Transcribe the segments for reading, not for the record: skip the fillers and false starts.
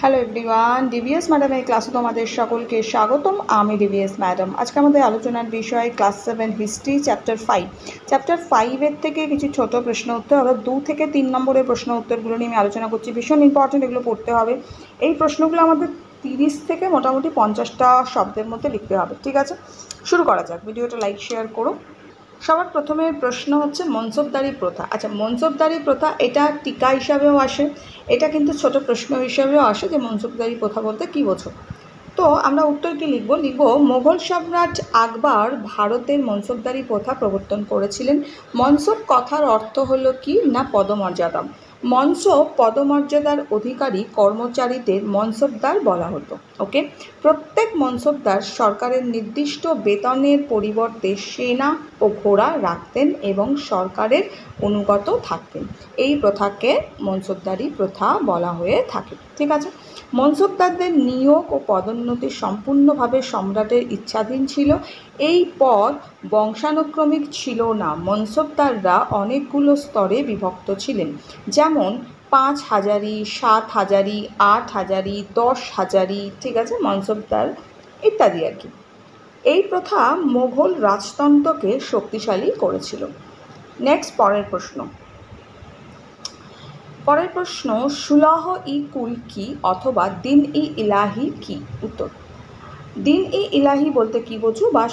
Hello everyone, DVS ম্যাডামের ক্লাসে তোমাদের সকলকে স্বাগতম। আমি ডিভিএস ম্যাডাম। আজকে আমাদের আলোচনার বিষয় ক্লাস 7 হিস্ট্রি চ্যাপ্টার 5। চ্যাপ্টার 5-এর থেকে কিছু ছোট প্রশ্ন উত্তর, অর্থাৎ 2 থেকে 3 নম্বরের প্রশ্ন উত্তরগুলো নিয়ে আমি আলোচনা করছি। ভীষণ ইম্পর্টেন্ট, এগুলো পড়তে হবে। এই প্রশ্নগুলো আমাদের 30 থেকে মোটামুটি 50টা শব্দের মধ্যে লিখতে হবে। ঠিক আছে, শুরু করা যাক। ভিডিওটা লাইক শেয়ার করো। সবার প্রথমে প্রশ্ন হচ্ছে মনসবদারি প্রথা। আচ্ছা, মনসবদারি প্রথা এটা টিকা হিসাবেও আসে, এটা কিন্তু ছোট প্রশ্ন হিসাবেও আসে যে মনসবদারি প্রথা বলতে কী বোঝো। তো আমরা উত্তর কি লিখব? মোগল সম্রাট আকবর ভারতের মনসবদারি প্রথা প্রবর্তন করেছিলেন। মনসব কথার অর্থ হলো কি না পদমর্যাদা। মনসব পদমর্যাদার অধিকারী কর্মচারীদের মনসবদার বলা হতো। ওকে, প্রত্যেক মনসবদার সরকারের নির্দিষ্ট বেতনের পরিবর্তে সেনা ও ঘোড়া রাখতেন এবং সরকারের অনুগত থাকতেন। এই প্রথাকে মনসবদারি প্রথা বলা হয়ে থাকে। ঠিক আছে, মনসবদারদের নিয়োগ ও পদোন্নতি সম্পূর্ণভাবে সম্রাটের ইচ্ছাধীন ছিল। এই পদ বংশানুক্রমিক ছিল না। মনসবদাররা অনেকগুলো স্তরে বিভক্ত ছিলেন, যেমন 5 হাজারি, 7 হাজারি, 8 হাজারি, 10 হাজারি, ঠিক আছে, মনসবদার ইত্যাদি আর কি। এই প্রথা মোগল রাজতন্ত্রকে শক্তিশালী করেছিল। নেক্সট, পরের প্রশ্ন সুলহ ই কুল কি অথবা দিন ই ইলাহি কি? উত্তর, দিন ই ইলাহি বলতে কী বোঝো বা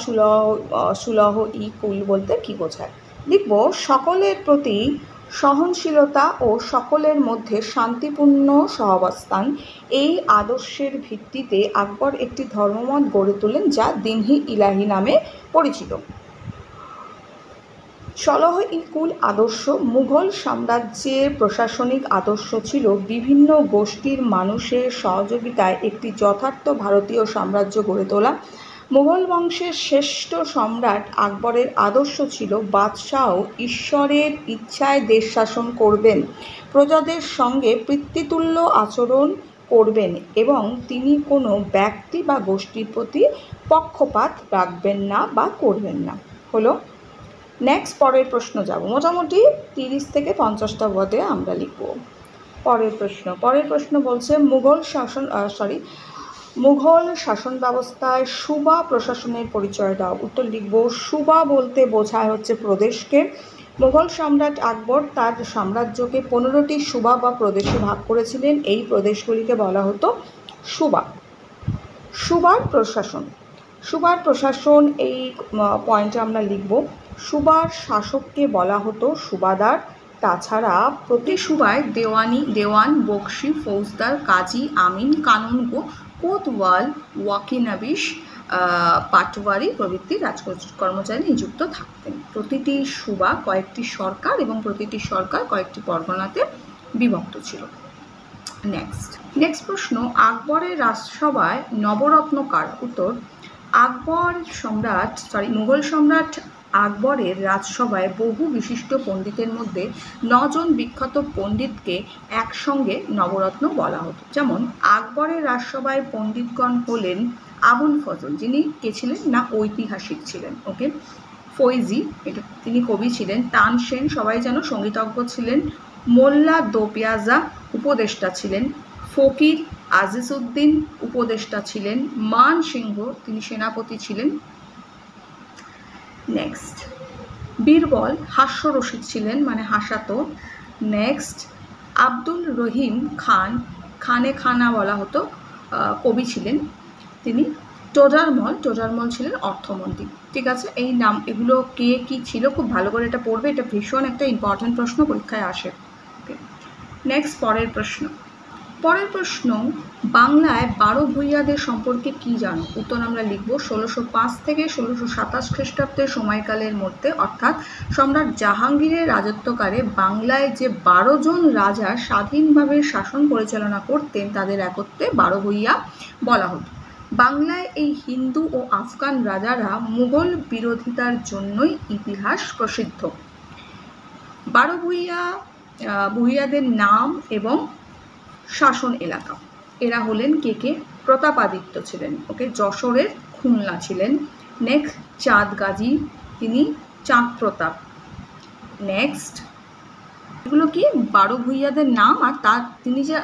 সুলহ ই কুল বলতে কী বোঝায়? লিখব, সকলের প্রতি সহনশীলতা ও সকলের মধ্যে শান্তিপূর্ণ সহাবস্থান। এই আদর্শের ভিত্তিতে আকবর একটি ধর্মমত গড়ে তোলেন যা দিন-ই ইলাহি নামে পরিচিত। সলহ-ই-কুল আদর্শ মুঘল সাম্রাজ্যের প্রশাসনিক আদর্শ ছিল। বিভিন্ন গোষ্ঠীর মানুষের সহযোগিতায় একটি যথার্থ ভারতীয় সাম্রাজ্য গড়ে তোলা। মুঘল বংশের শ্রেষ্ঠ সম্রাট আকবরের আদর্শ ছিল বাদশাহ ঈশ্বরের ইচ্ছায় দেশ শাসন করবেন, প্রজাদের সঙ্গে পিতৃতুল্য আচরণ করবেন এবং তিনি কোনো ব্যক্তি বা গোষ্ঠীর প্রতি পক্ষপাত রাখবেন না বা করবেন না। হলো। নেক্সট, পরের প্রশ্ন যাব। মোটামুটি 30 থেকে 50টা ওয়ার্ডে আমরা লিখব। পরের প্রশ্ন বলছে মুঘল শাসন ব্যবস্থায় সুবা প্রশাসনের পরিচয় দাও। উত্তর লিখব, সুবা বলতে বোঝায় হচ্ছে প্রদেশকে। মুঘল সম্রাট আকবর তার সাম্রাজ্যকে 15টি সুবা বা প্রদেশে ভাগ করেছিলেন। এই প্রদেশগুলিকে বলা হতো সুবা। সুবার প্রশাসন এই পয়েন্টে আমরা লিখব, সুবার শাসককে বলা হতো সুবাদার। তাছাড়া প্রতি সুবায় দেওয়ান, বকশি, ফৌজদার, কাজী, আমিন, কানুনগো, কোতওয়াল, ওয়াকিনাবিশ, পাটওয়ারি প্রভৃতি রাজকর্মচারী নিযুক্ত থাকতেন। প্রতিটি সুবা কয়েকটি সরকার এবং প্রতিটি সরকার কয়েকটি পরগনাতে বিভক্ত ছিল। নেক্সট প্রশ্ন, আকবরের রাজসভায় নবরত্ন কার? উত্তর, মুঘল সম্রাট আকবরের রাজসভায় বহু বিশিষ্ট পণ্ডিতের মধ্যে 9 জন বিখ্যাত পণ্ডিতকে একসঙ্গে নবরত্ন বলা হতো। যেমন আকবরের রাজসভায় পণ্ডিতগণ হলেন আবুল ফজল, যিনি কে ছিলেন না ঐতিহাসিক ছিলেন। ওকে, ফৈজি, এটা তিনি কবি ছিলেন। তানসেন সবাই যেন সঙ্গীতজ্ঞ ছিলেন। মোল্লা দোপিয়াজা উপদেষ্টা ছিলেন। ফকির আজিজউদ্দিন উপদেষ্টা ছিলেন। মান সিংহ তিনি সেনাপতি ছিলেন। নেক্সট, বীরবল হাস্যরসিক ছিলেন, মানে হাসাতো। নেক্সট, আব্দুল রহিম খানে খানা বলা হতো, কবি ছিলেন তিনি। টোডারমল ছিলেন অর্থমন্ত্রী। ঠিক আছে, এই নাম এগুলো কে কি ছিল খুব ভালো করে এটা পড়বে, এটা ভীষণ একটা ইম্পর্টেন্ট প্রশ্ন, পরীক্ষায় আসে। নেক্সট, পরের প্রশ্ন বাংলায় 12 ভূঁইয়াদের সম্পর্কে কি জানো? উত্তর আমরা লিখব, 1605 থেকে 1627 খ্রিস্টাব্দের সময়কালের মধ্যে, অর্থাৎ সম্রাট জাহাঙ্গীরের রাজত্বকালে বাংলায় যে 12 জন রাজা স্বাধীনভাবে শাসন পরিচালনা করতেন তাদের একত্রে 12 ভূঁইয়া বলা হতো। বাংলায় এই হিন্দু ও আফগান রাজারা মুঘল বিরোধিতার জন্যই ইতিহাস প্রসিদ্ধ। 12 ভূঁইয়াদের নাম এবং শাসন এলাকা, এরা হলেন কে? প্রতাপাদিত্য ছিলেন, ওকে, যশোরের খুলনা ছিলেন। নেক্সট, চাঁদ গাজী, তিনি চাঁদ প্রতাপ। নেক্সট, এগুলো কি 12 ভূঁইয়াদের নাম, আর তার তিনি যে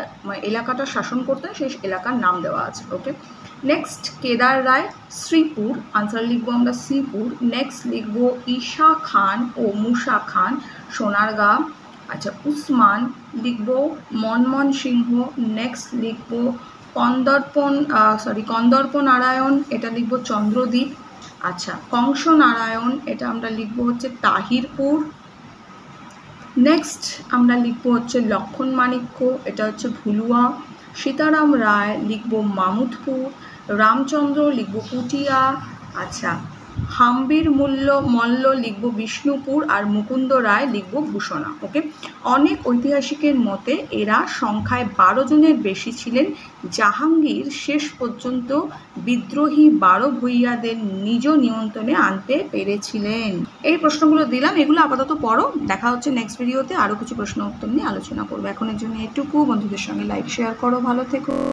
এলাকাটা শাসন করতেন সেই এলাকার নাম দেওয়া আছে। ওকে, নেক্সট কেদার রায়, শ্রীপুর, আনসার লিখবো আমরা শ্রীপুর। নেক্সট লিখবো ঈশা খান ও মুসা খান, সোনারগাঁ। আচ্ছা, উসমান লিখবো মনমোহন সিংহ। নেক্সট লিখবো কন্দর্প নারায়ণ, এটা লিখবো চন্দ্রদ্বীপ। আচ্ছা, কংস নারায়ণ, এটা আমরা লিখবো হচ্ছে তাহিরপুর। নেক্সট আমরা লিখবো হচ্ছে লক্ষণ মাণিক্য, এটা হচ্ছে ভুলুয়া। সীতারাম রায় লিখবো মামুদপুর। রামচন্দ্র লিখবো পুটিয়া। আচ্ছা, হাম্বির মল্ল লিখবো বিষ্ণুপুর, আর মুকুন্দ রায় লিখবো ভূষণা। ওকে, অনেক ঐতিহাসিকের মতে এরা সংখ্যায় 12 জনের বেশি ছিলেন। জাহাঙ্গীর শেষ পর্যন্ত বিদ্রোহী 12 ভূঁইয়াদের নিজ নিয়ন্ত্রণে আনতে পেরেছিলেন। এই প্রশ্নগুলো দিলাম, এগুলো আপাতত পড়ো। দেখা হচ্ছে নেক্সট ভিডিওতে, আরও কিছু প্রশ্ন উত্তর নিয়ে আলোচনা করবো। এখনের জন্য এটুকু। বন্ধুদের সঙ্গে লাইক শেয়ার করো, ভালো থেকো।